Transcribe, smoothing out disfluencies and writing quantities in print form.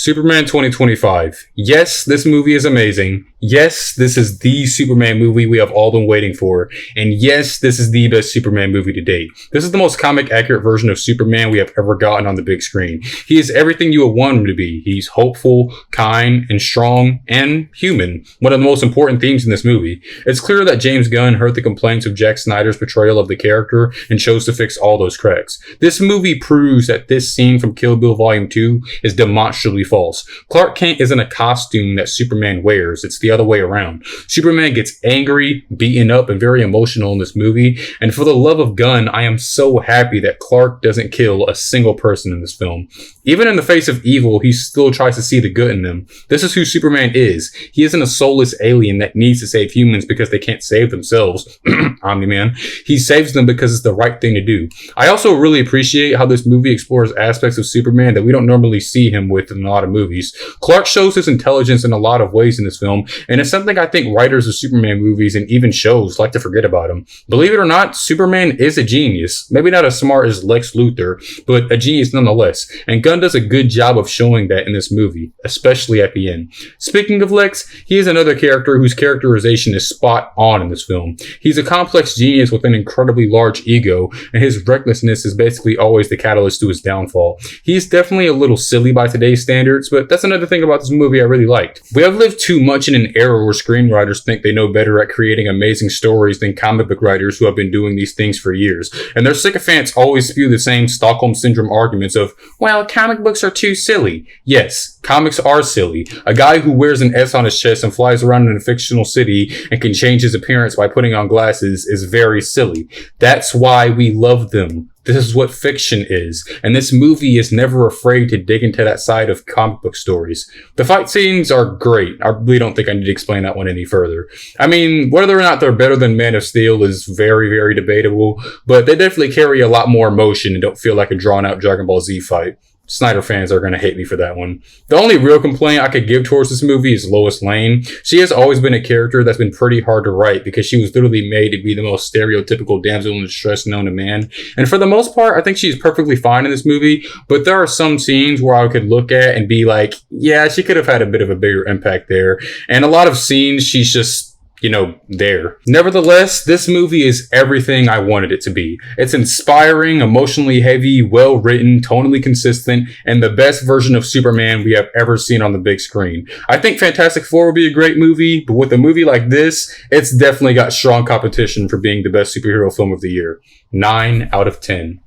Superman 2025. Yes, this movie is amazing. Yes, this is the Superman movie we have all been waiting for. And yes, this is the best Superman movie to date. This is the most comic accurate version of Superman we have ever gotten on the big screen. He is everything you would want him to be. He's hopeful, kind, and strong, and human. One of the most important themes in this movie. It's clear that James Gunn heard the complaints of Zack Snyder's portrayal of the character and chose to fix all those cracks. This movie proves that this scene from Kill Bill Volume 2 is demonstrably false. Clark Kent isn't a costume that Superman wears. It's the other way around. Superman gets angry, beaten up, and very emotional in this movie. And for the love of Gunn, I am so happy that Clark doesn't kill a single person in this film. Even in the face of evil, he still tries to see the good in them. This is who Superman is. He isn't a soulless alien that needs to save humans because they can't save themselves. Omni-Man. He saves them because it's the right thing to do. I also really appreciate how this movie explores aspects of Superman that we don't normally see him with in a lot of movies. Clark shows his intelligence in a lot of ways in this film, and it's something I think writers of Superman movies and even shows like to forget about him. Believe it or not, Superman is a genius. Maybe not as smart as Lex Luthor, but a genius nonetheless. And Gunn does a good job of showing that in this movie, especially at the end. Speaking of Lex, he is another character whose characterization is spot on in this film. He's a complex genius with an incredibly large ego, and his recklessness is basically always the catalyst to his downfall. He's definitely a little silly by today's standards, but that's another thing about this movie I really liked. We have lived too much in an era where screenwriters think they know better at creating amazing stories than comic book writers who have been doing these things for years. And their sycophants always spew the same Stockholm Syndrome arguments of, well, comic books are too silly. Yes, comics are silly. A guy who wears an S on his chest and flies around in a fictional city and can change his appearance by putting on glasses is very silly. That's why we love them. This is what fiction is, and this movie is never afraid to dig into that side of comic book stories. The fight scenes are great. I really don't think I need to explain that one any further. I mean, whether or not they're better than Man of Steel is very, very debatable, but they definitely carry a lot more emotion and don't feel like a drawn-out Dragon Ball Z fight. Snyder fans are going to hate me for that one. The only real complaint I could give towards this movie is Lois Lane. She has always been a character that's been pretty hard to write because she was literally made to be the most stereotypical damsel in distress known to man. And for the most part, I think she's perfectly fine in this movie, but there are some scenes where I could look at and be like, yeah, she could have had a bit of a bigger impact there. And a lot of scenes, she's just there. Nevertheless, this movie is everything I wanted it to be. It's inspiring, emotionally heavy, well written, tonally consistent, and the best version of Superman we have ever seen on the big screen. I think Fantastic Four would be a great movie, but with a movie like this, it's definitely got strong competition for being the best superhero film of the year. 9 out of 10.